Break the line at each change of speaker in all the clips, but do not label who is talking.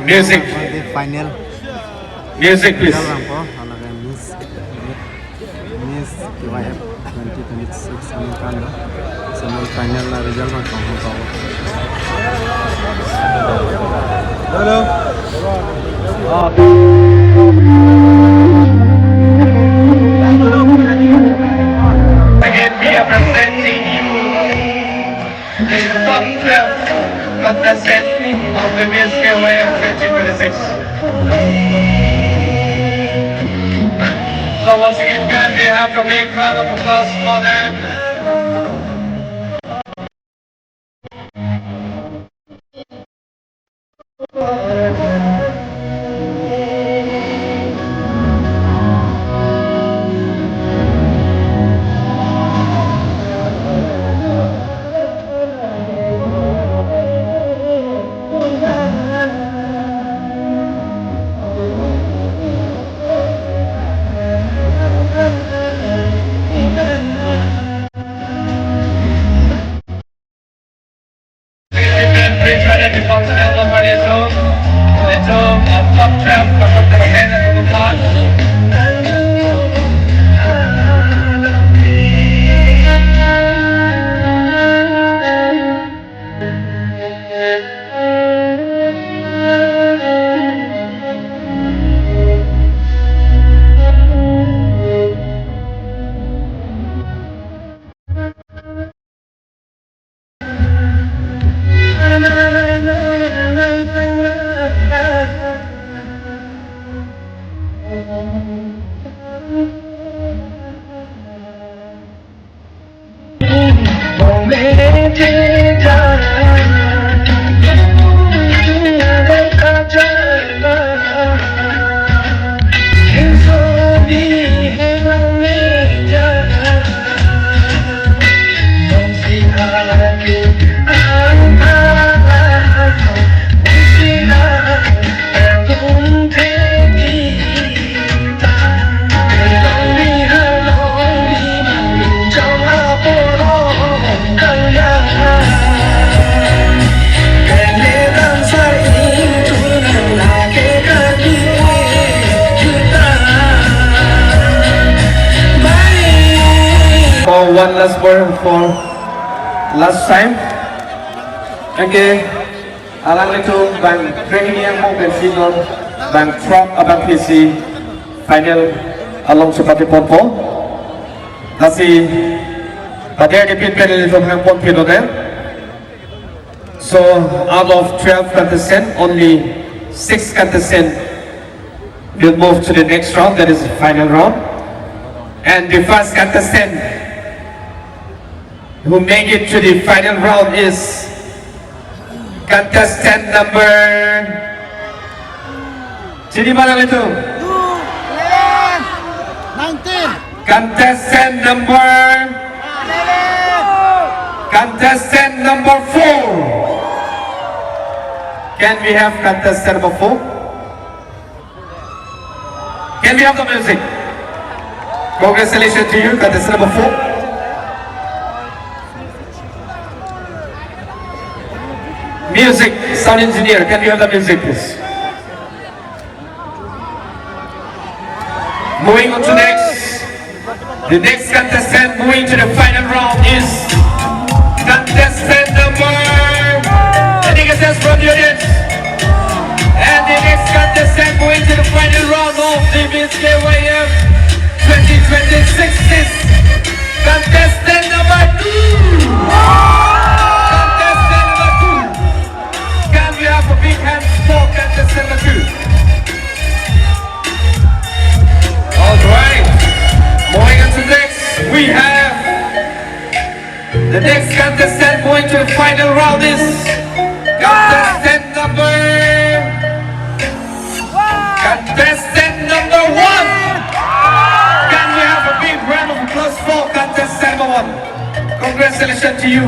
Music.
Final.
Music, please.
Miss KYF 2026 Americana. Semi-final result ng Hong Hello.
Again, we are presenting you the top 12 contestant of the Miss KYF 2026. So once again, can we have a big round of applause for them? One last word for last time. Okay, alang itu bang training yang mau pensiun bang truck abang PC final along seperti pompo. Nasi pada dipin panel itu bang pompo itu. So out of 12 contestants, only 6 contestants will move to the next round. That is the final round, and the first contestant who make it to the final round is contestant number. Sini mana itu? 19. Contestant number. Contestant number 4. Can we have contestant number 4? Can we have the music? Congratulations to you, contestant number 4. Music, sound engineer, can you have the music, please? Moving on to the next contestant moving to the final round is contestant number. Any guesses from the audience? And the next contestant moving to the final round of the Miss KYF 2026 is contestant number 2. Big hands for contestant number 2. Alright, moving on to next, we have the next contestant going to the final round is contestant number 1. Can we have a big round of applause for contestant number 1? Congratulations to you.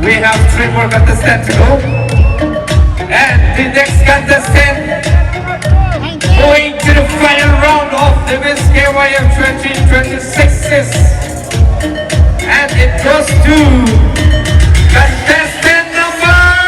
We have 3 more contestants to go. And the next contestant going to the final round of the Miss KYF 2026 is, and it goes to contestant number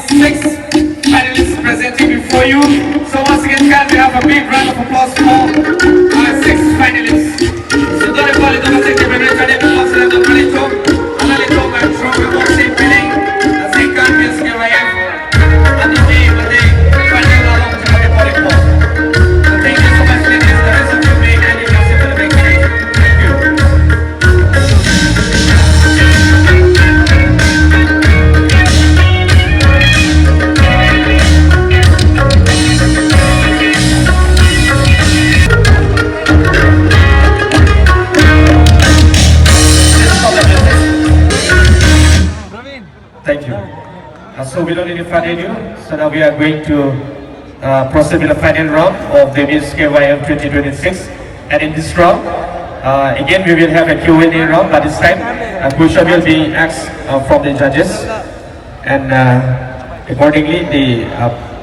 six finalists presenting before you. So once again, can we have a big round of applause for our six finalists? Señores, vale, todos los que me ven, vamos a dar un palito, analito, my program, what's happening? As they come, yes, here I am. And the way, but they finally along to the political. So thank you so much, ladies. The rest of you may hand you guys into the big stage. Thank you. Thank you. So we don't need to further ado. So now we are going to proceed with the final round of the Miss KYM 2026. And in this round, again we will have a Q&A round, but this time a question will be asked from the judges. And accordingly, the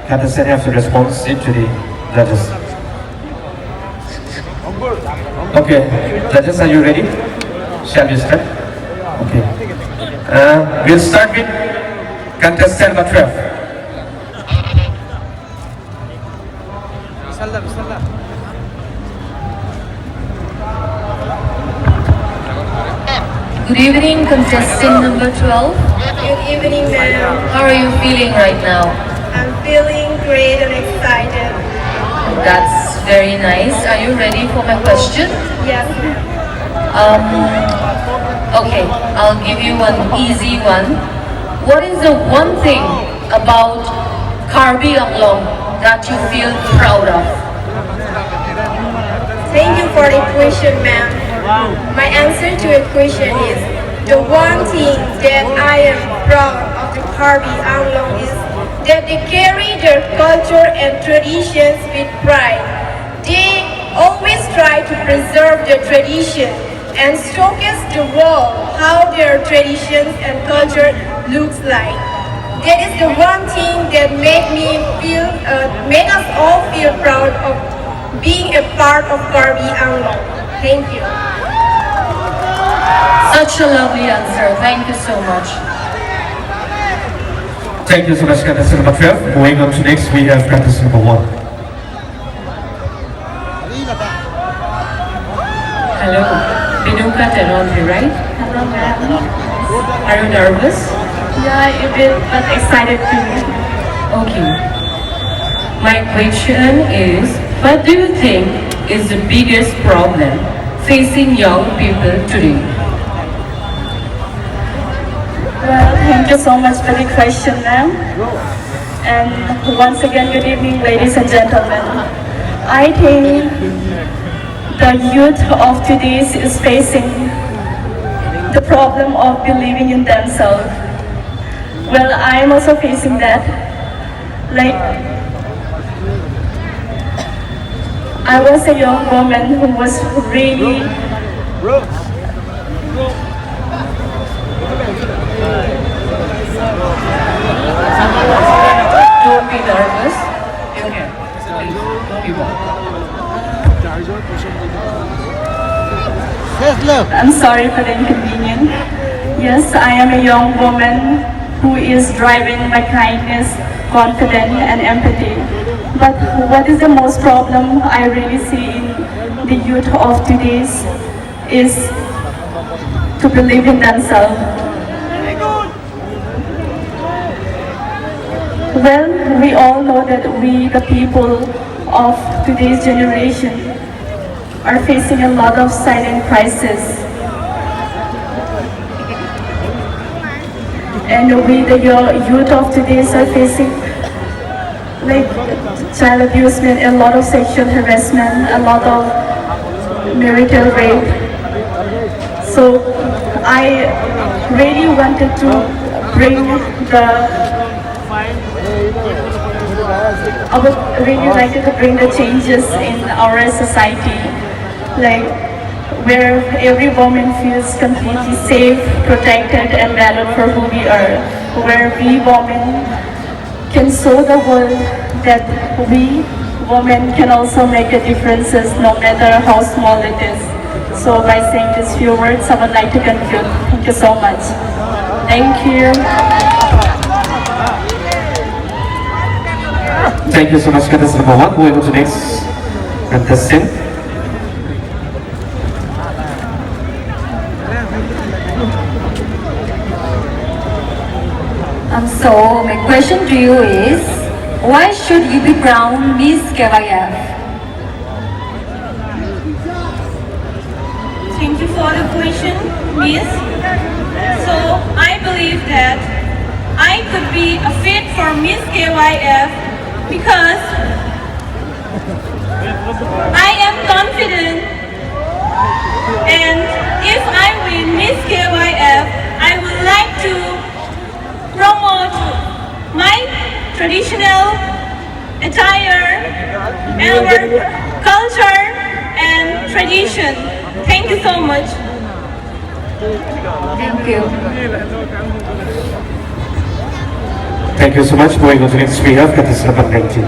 contestant have to respond to the judges. Okay, judges, are you ready? Shall we start? Okay. We'll start with contestant number 12.
Good evening, contestant number 12.
Good evening, ma'am.
How are you feeling right now?
I'm feeling great and excited.
That's very nice. Are you ready for my question?
Yes, ma'am.
Okay, I'll give you one easy one. What is the one thing about Karbi Anglong that you feel proud of?
Thank you for the question, ma'am. My answer to the question is, the one thing that I am proud of the Karbi Anglong is that they carry their culture and traditions with pride. They always try to preserve their tradition and showcase the world how their traditions and culture looks like. That is the one thing that make us all feel proud of being a part of Karbi Anglong. Thank you.
Such a lovely answer. Thank you so much.
Thank you so much, contestant number 12. Moving on to next, we have contestant number 1.
Hello, Binuka Teronti, right?
Hello, ma'am.
Are you nervous?
Yeah, a bit, but excited too.
Okay. My question is, what do you think is the biggest problem facing young people today?
Well, thank you so much for the question, ma'am. And once again, good evening, ladies and gentlemen. I think the youth of today is facing the problem of believing in themselves. Well, I am also facing that. Like, I was a young woman who was really
Don't be nervous. Okay. Don't be bothered.
I'm sorry for the inconvenience. Yes, I am a young woman who is driven by kindness, confidence, and empathy. But what is the most problem I really see in the youth of today's is to believe in themselves. Well, we all know that we, the people of today's generation, are facing a lot of silent crisis. And we, the youth of today, are facing like child abusement, a lot of sexual harassment, a lot of marital rape. So I really wanted to bring I would really like to bring the changes in our society, like where every woman feels completely safe, protected, and valued for who we are, where we women can show the world that we women can also make a differences no matter how small it is. So by saying these few words, I would like to conclude. Thank you so much. Thank you.
Thank you so much, contestant number 1. Moving on to next contestant.
So my question to you is, why should you be crowned Miss KYF?
Thank you for the question, Miss. So I believe that I could be a fit for Miss KYF because I am confident, and if I win Miss KYF, I would like to promote my traditional attire, our culture and tradition. Thank you so much.
Thank you.
Thank you so much. Moving on to next, we have contestant number 19.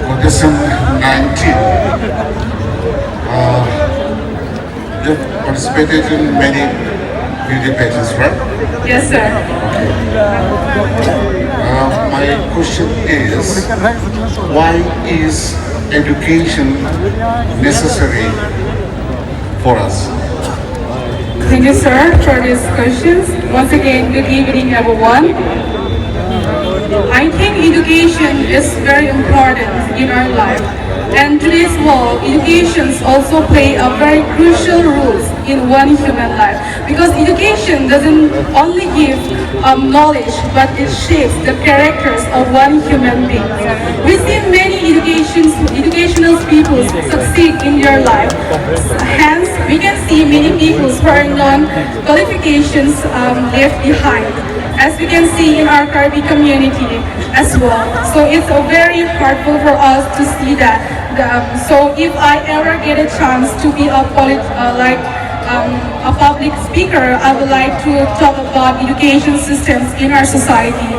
Contestant 19. You've participated in many beauty pageants, right?
Yes, sir.
My question is, why is education necessary for us?
Thank you, sir, for these questions. Once again, good evening, everyone. I think education is very important in our life. And today's world, educations also play a very crucial role in one human life. Because education doesn't only give knowledge, but it shapes the characters of one human being. We see many educational people succeed in their life. Hence, we can see many people who are non-qualifications left behind, as we can see in our Karbi community as well. So it's very hurtful for us to see that. So if I ever get a chance to be a public speaker, I would like to talk about education systems in our society.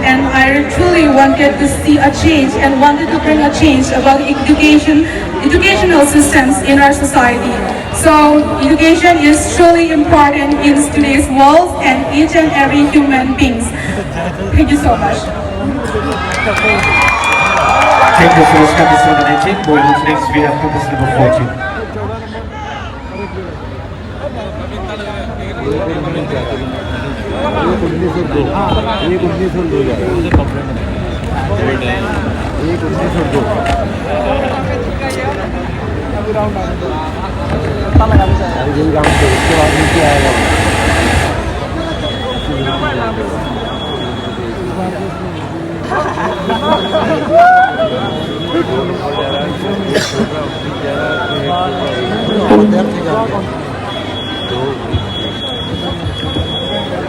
And I truly wanted to see a change and wanted to bring a change about educational systems in our society. So education is truly important in today's world and each and every human beings. Thank you so much.
Thank you so much, contestant number 19. Moving on to next, we have contestant number 14.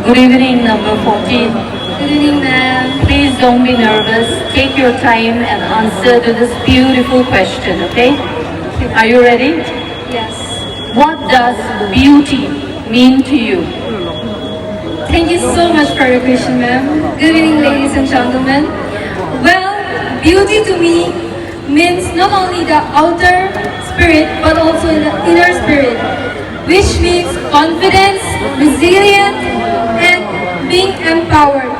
Good evening, number 14. Good evening, ma'am. Please don't be nervous. Take your time and answer to this beautiful question, okay? Are you ready?
Yes.
What does beauty mean to you?
Thank you so much for your question, ma'am. Good evening, ladies and gentlemen. Well, beauty to me means not only the outer spirit, but also the inner spirit, which means confidence, resilience, and being empowered.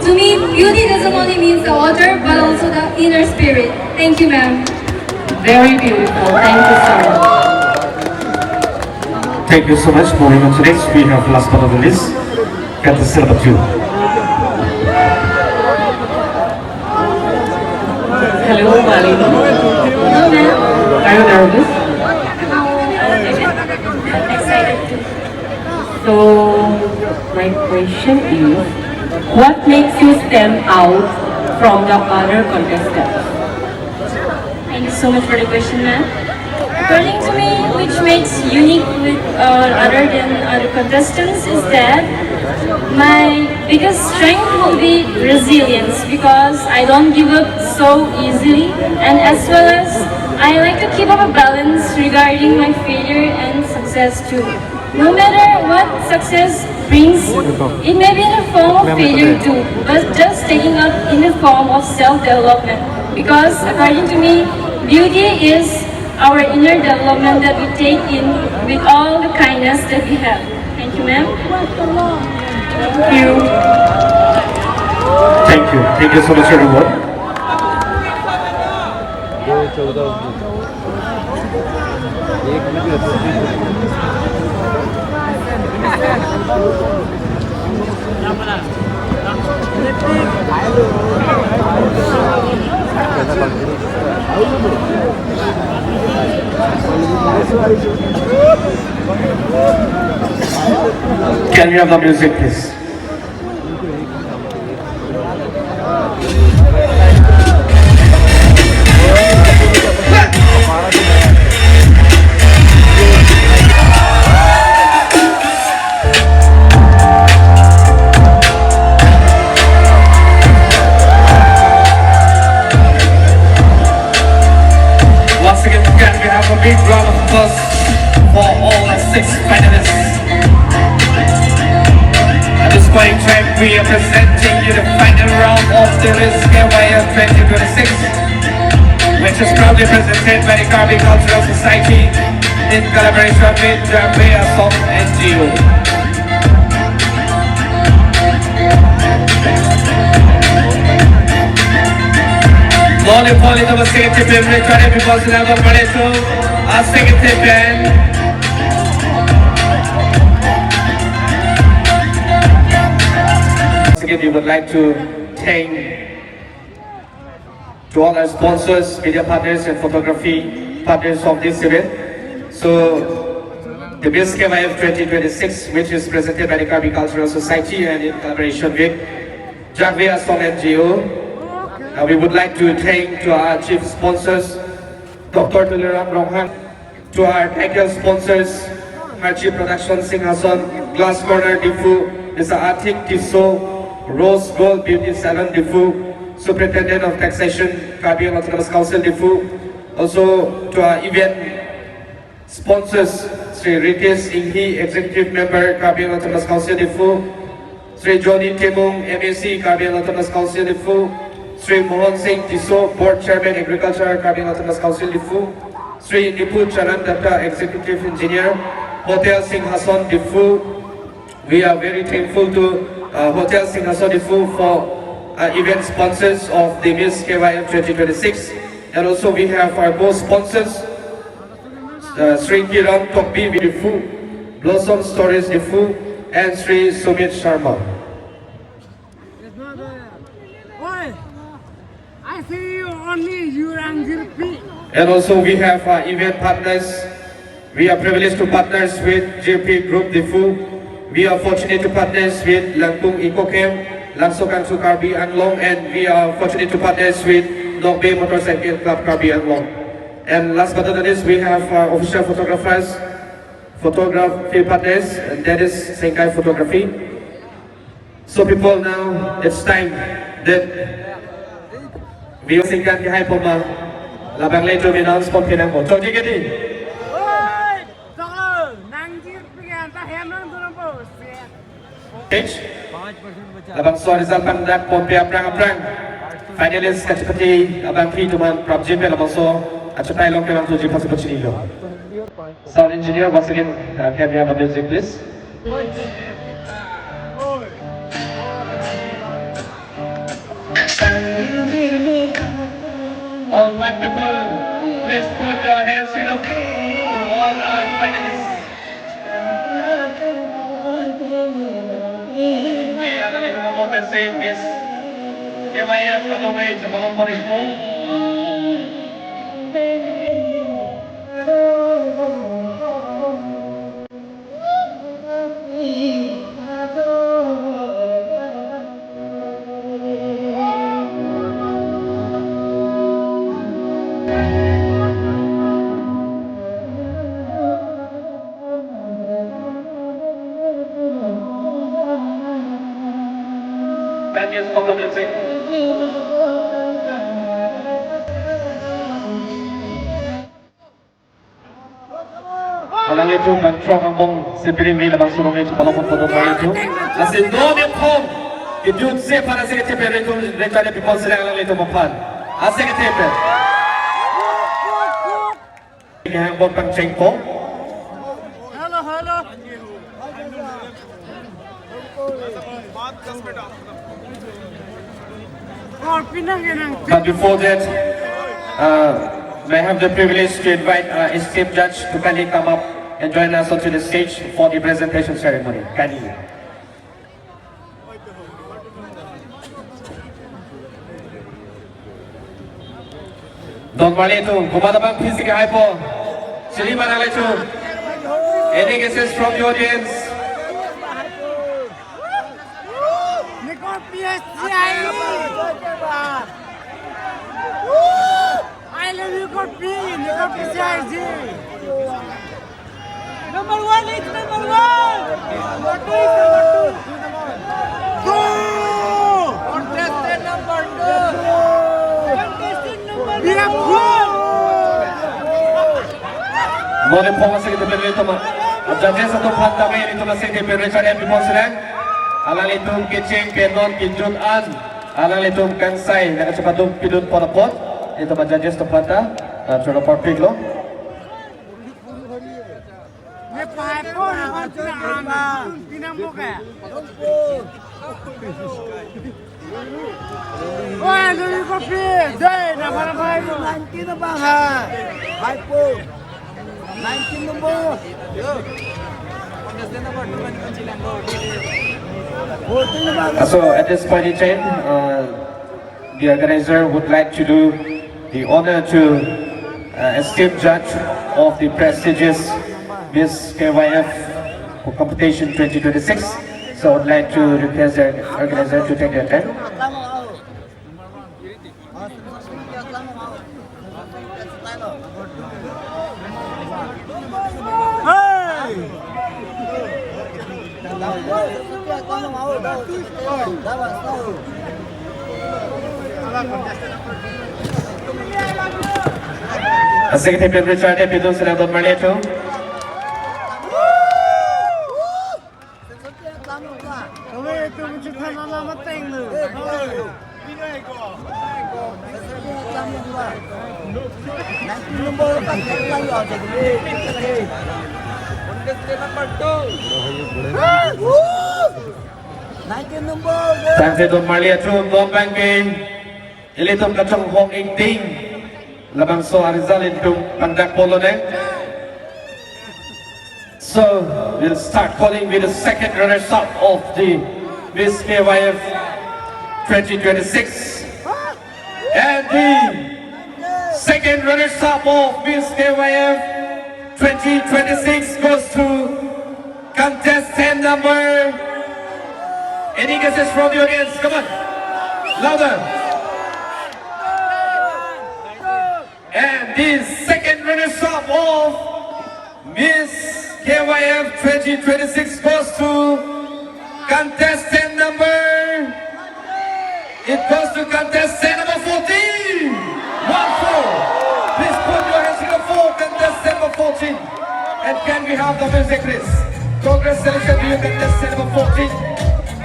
To me, beauty doesn't only mean the outer, but also the inner spirit. Thank you, ma'am.
Very beautiful. Thank you so much.
Thank you so much. Moving on to next, we have last but not the least, contestant number 2.
Hello, Malini.
Hello, ma'am.
Are you nervous?
Excited.
So, my question is, what makes you stand out from the other contestants?
Thank you so much for the question, ma'am. According to me, which makes unique with other than other contestants is that my biggest strength will be resilience, because I don't give up so easily, and as well as I like to keep up a balance regarding my failure and success too. No matter what success brings, it may be in the form of failure too, but just taking up in the form of self-development. Because according to me, beauty is our inner development that we take in with all the kindness that we have.
Thank you, ma'am. Thank you.
Thank you so much everyone. Can we have the music please? Once again, can we have a big round of applause for all our 6 finalists? At this point in time, we are presenting you the final round of the Miss KYF 2026, which is proudly presented by the Karbi Cultural Society in collaboration with Karbi Anglong NGO. Mole poli to second tip record because level pade to a second tip band. Once again, we would like to thank to all our sponsors, media partners and photography partners of this event. So the Miss KYF 2026, which is presented by the Karbi Cultural Society and in collaboration with Karbi Anglong NGO. We would like to thank to our chief sponsors, Dr. Taralangso, to our technical sponsors, Harchi Production Singhason, Glass Corner Diphu, Mr. Atik Tiso, Rose Gold Beauty Salon Diphu, Superintendent of Taxation, Karbi Anglong Council Diphu. Also to our event sponsors, Sri Ritesh Inghi, Executive Member, Karbi Anglong Council Diphu, Sri Jody Timung, MAC, Karbi Anglong Council Diphu, Sri Mohan Singh Tiso, Board Chairman Agriculture, Karbi Anglong Council Diphu, Sri Diphu Taralangso, Executive Engineer, Hotel Singhason Diphu. We are very thankful to Hotel Singhason Diphu for event sponsors of the Miss KYF 2026. And also we have our co-sponsors, Sri Kiran Tokbi Diphu, Blossom Stories Diphu, and Sri Sumit Sharma.
I see you only you and Jirpi.
And also we have event partners. We are privileged to partners with JP Group Diphu. We are fortunate to partners with Langtung EcoCam, Langsokan to Karbi Anglong, and we are fortunate to partners with Nokbe Motorcycle Club Karbi Anglong. And last but not least, we have official photographers, photography partners, and that is Senkai Photography. So people, now it's time that we will sing the high poma. Labang later we announce pom pinang mo. Chong jigedi. Labang so result pandak pom pe aprang. Finalist kachipati abang ki tuman prabjim pe labang so achatai long ke lang tuji pasu pachini lo. Sound engineer once again, can we have a music please? All my people, let's put our hands in the all our finalists. We are going to compensate this. If I have to go away to Walang ito, mag-trong ang mong sipirin nila bang sunong ito, palapot po doon ito. Kasi no nip home, idun siya para sa kitiper ito, rito na pipon sila lang ito mapan. Asa kitiper. Kaya ang bot pang cheng po.
Hello, hello.
But before that, may I have the privilege to invite esteemed judge to kindly come up and join us onto the stage for the presentation ceremony. Kindly. Don Marlito, kumadabang physical hypo. Sili Manalecho. Any guesses from the audience?
I love you, Karbi. Number one, it's number one. Number two is number two. Go! Contestant number two. Contestant number two. We have gone.
Muli po kasi ito pinito ma. At dyan sa itong pantamay, ito na si Diphu Taralangso po sila. Alang itong kitching, pinon, kinjunan. Alang itong kansay, nakasapadong pinun po na po. Ito ba dyan sa panta? Sura po piglo.
May pahay po, pinambok eh. Oy, Luli Karbi! Day, naparamay mo. 19 na ba ha? Hay po. 19 na ba?
So at this point in time, the organizer would like to do the honor to esteemed judge of the prestigious Miss KYF competition 2026. So I would like to request the organizer to take their time. Executive Richard Diphu Taralangso Marlecho. Tangse Don Marlecho, Don Bangay, Ilitong Kachong Hong Ingting, Labang So Arizal itong Pandak Polone. So we'll start calling with the second runner-up of the Miss KYF 2026. And the second runner-up of Miss KYF 2026 goes to contestant number. Any guesses from the audience? Come on, louder. And the second runner-up of Miss KYF 2026 goes to contestant number. It goes to contestant number 14. 1-4. Please put your hands together for contestant number 14. And can we have the music, please? Congratulations to you, contestant number 14.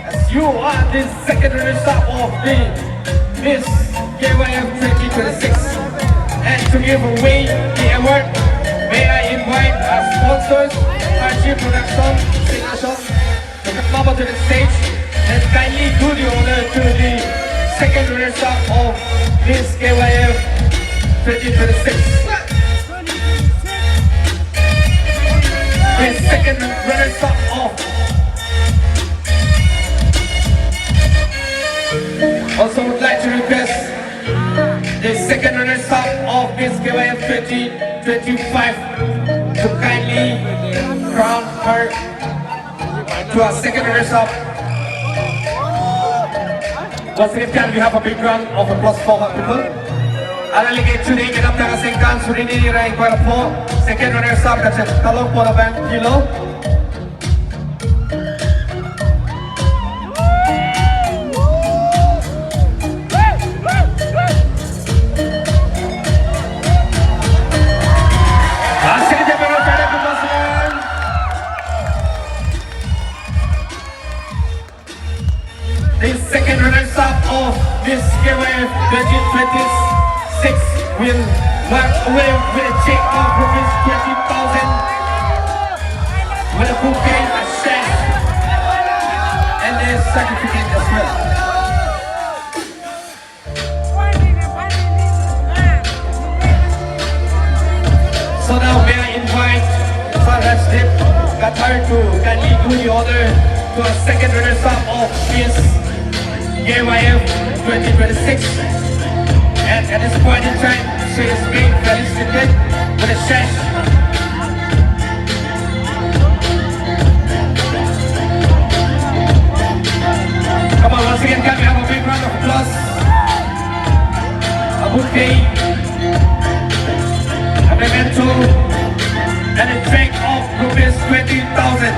As you are the second runner-up of the Miss KYF 2026. And to give away the award, may I invite our sponsors, our chief production, Singashon, to come up to the stage and kindly do the honor to the second runner-up of Miss KYF 2026. The second runner-up of. Also would like to request the second runner-up of Miss KYF 2025 to kindly crown her to our second runner-up. Once again, can we have a big round of applause for her people? Alaligay today, ganap na kasingkan, surininiray para po, second runner-up kasi talong po na bang kilo. The second runner-up of Miss KYF 2026 will walk away with a check of rupees 20,000. with a bouquet, a check, and a certificate as well. So now may I invite Farhad Dip Qatar to kindly do the honor to a second runner-up of this KYF 2026. And at this point in time, she is being felicitated with a check. Come on, once again, can we have a big round of applause? A bouquet, a memento, and a check of rupees 20,000.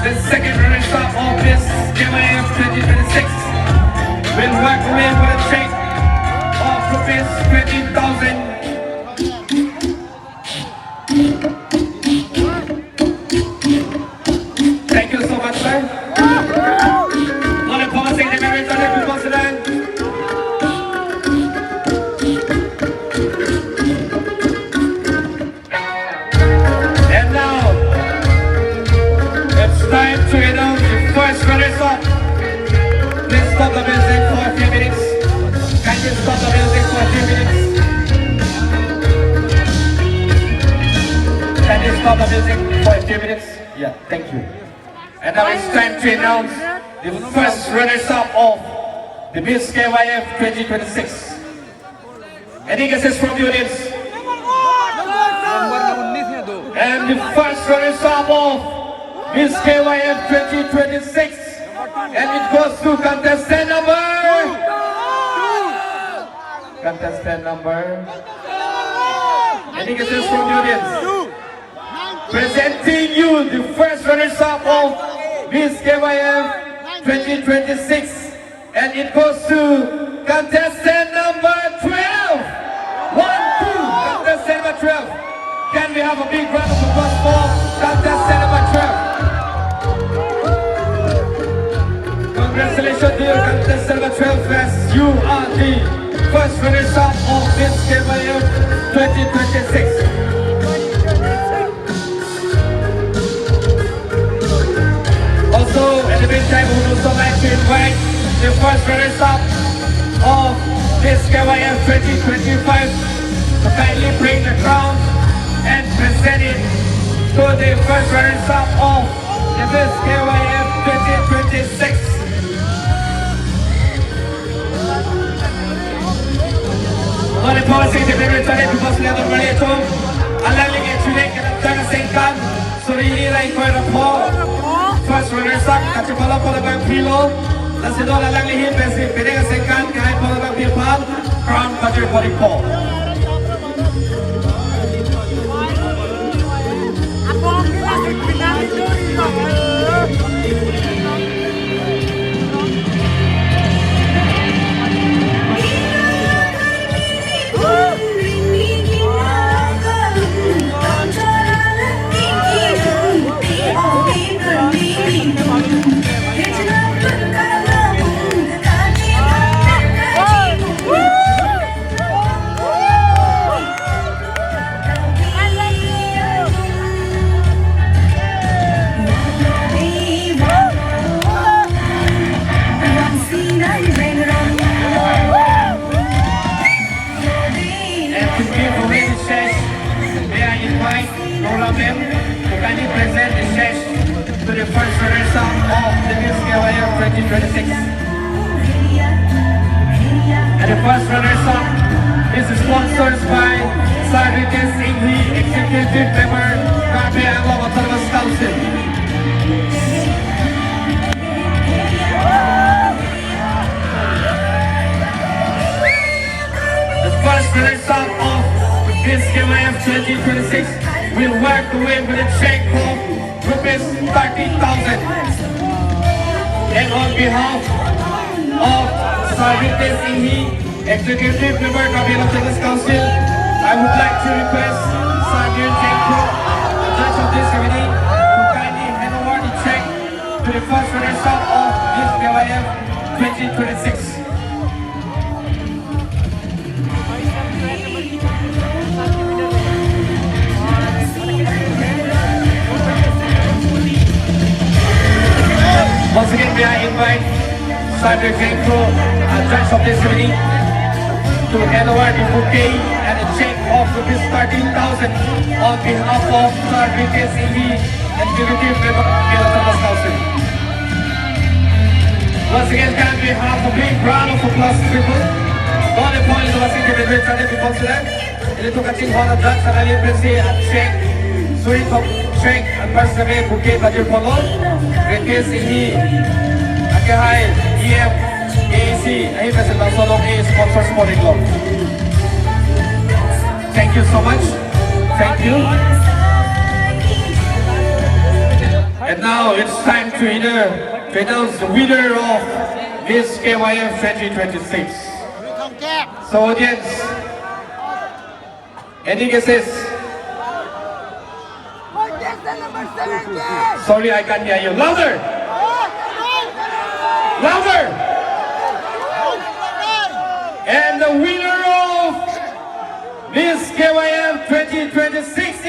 The second runner-up of this KYF 2026 will walk away with a check of rupees 20,000. Thank you so much, sir. Oleh pengasih di Amerika dan Bukit Sedang. And now, it's time to announce the first runners-up. Please stop the music for a few minutes. Can you stop the music for a few minutes? Can you stop the music for a few minutes? Yeah, thank you. And now it's time to announce the first runners-up of the Miss KYF 2026. Any guesses from the audience? And the first runners-up of Miss KYF 2026. And it goes to contestant number... Contestant number... Any guesses from the audience? Presenting you the first runners-up of Miss KYF 2026. And it goes to contestant number 12. 1, 2, contestant number 12. Can we have a big round of applause for contestant number 12? Congratulations to you, contestant number 12, as you are the first runners-up of Miss KYF 2026. Also, in the meantime, we would also like to invite the first runners-up of Miss KYF 2025 to kindly bring the crown and present it to the first runners-up of the Miss KYF 2026. Oleh pengasih di Amerika dan Bukit Sedang itu, alang lingit sulit kita jangan singkan suri nilai kau rapor. First runners-up, kacipala pada bang Pilo, dan sedang alang lingit besi pedang singkan kahit pada bang Pilpal, crown kacir polipo. First runners-up of the Miss KYF 2026. And the first runners-up is sponsored by Sarvites Inghi, Executive Member, Karbi Anglong Autonomous Council. The first runners-up of Miss KYF 2026 will walk away with a check of rupees 30,000. And on behalf of Sarvites Inghi, Executive Member Karbi Anglong Autonomous Council, I would like to request Sergeant Jengko, the judge of this committee, to kindly hand over the check to the first runner-up of Miss KYF 2026. may I invite Sandra Genko, judge of this evening, to hand over the bouquet and a check of rupees 13,000 on behalf of Karbi Anglong and executive member of Council. Once again, can we have a big round of applause, people? God appointed the Washington Redwood Channel to consider. Ini tu kacing horror drugs and alien presi and check. Sweet of check and personally bouquet baju polo. Request ini. Okay, hi. EM, AAC, ahi present bang solo A sponsor sporting law. Thank you so much. Thank you. And now it's time to announce the winner of this KYF 2026. So audience, any guesses? Sorry, I can't hear you. Louder! Louder! And the winner of this KYF 2026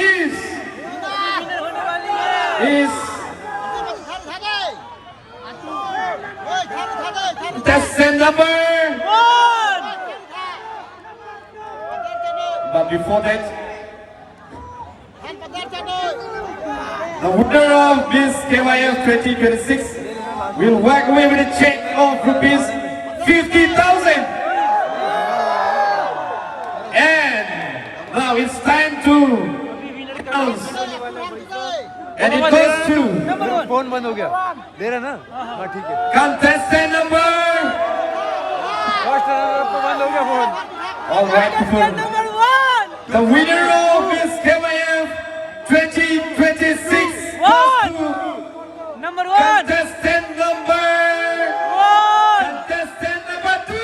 is contestant number 1. But before that, the winner of this KYF 2026 will walk away with a check of rupees 50,000. And now it's time to announce. And it goes to
phone बंद हो गया दे रहा ना हाँ ठीक है
contestant number.
First runner up बंद हो गया phone
All right, people. The winner of this KYF 2026 goes to
Number 1.
contestant number 1. Contestant number 2.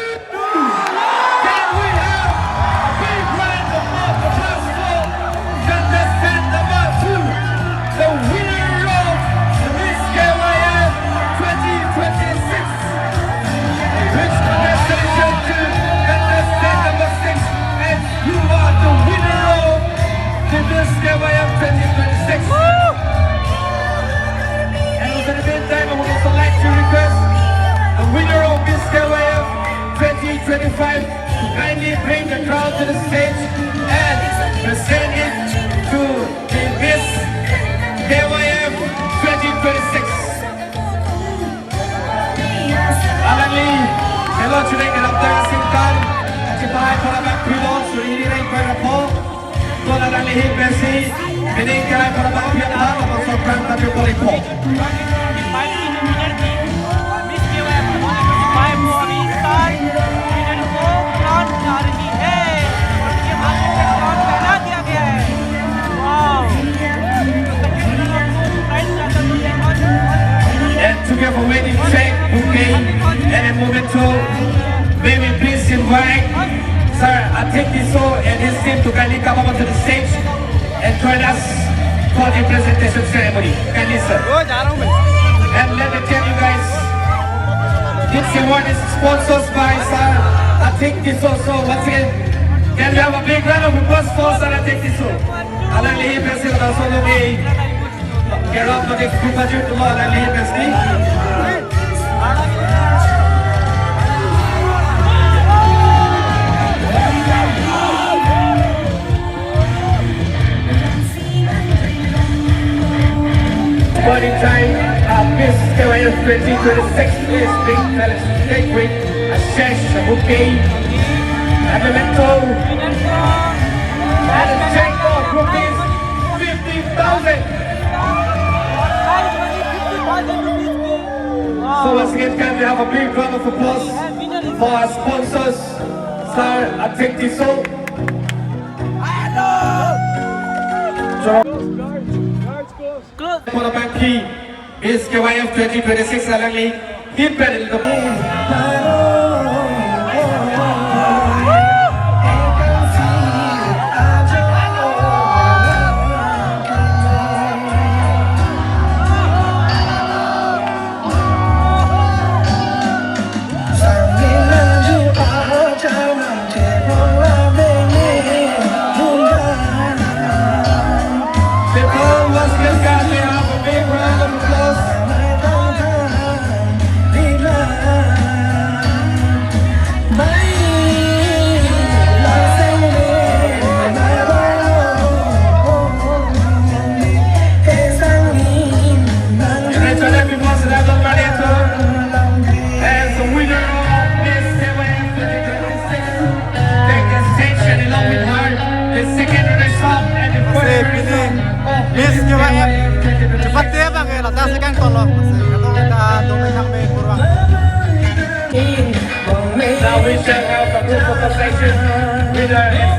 Can we have a big round of applause for contestant number 2, the winner of this KYF 2026? Which congratulations to contestant number 6, and you are the winner of this KYF 2026. In the meantime, I would also like to request the winner of this KYF 2025 to kindly bring the crowd to the stage and present it to the Miss KYF 2026. Alangli, hello today, Kapten Singkan, Cipai Paramak Pilot, Suriri Rai Parapo, Tola Alangli Besi, Biningkai Paramak Pilot, also Pram Tapi Polipo. And together for wedding check, bouquet, and a memento, may we please invite Sir Atekiso and his team to kindly come up to the stage and join us for the presentation ceremony. Kindly, sir. And let me tell you guys, this award is sponsored by Sir Atekiso. So once again, can we have a big round of applause for Sir Atekiso? Alangli President also lumi. Kerap mo dik baju tu mo alangli President. Morning time, Miss KYF 2026 is being celebrated with a sash, a bouquet, a memento, and a check of rupees 50,000. So once again, can we have a big round of applause for our sponsors, Sir Atekiso. For the bank key is KYF 2026 Alangli. Hit pedal the
sekarang tolong masih atau kita domain sampai kurang.
Now we shall have a group of conversation with our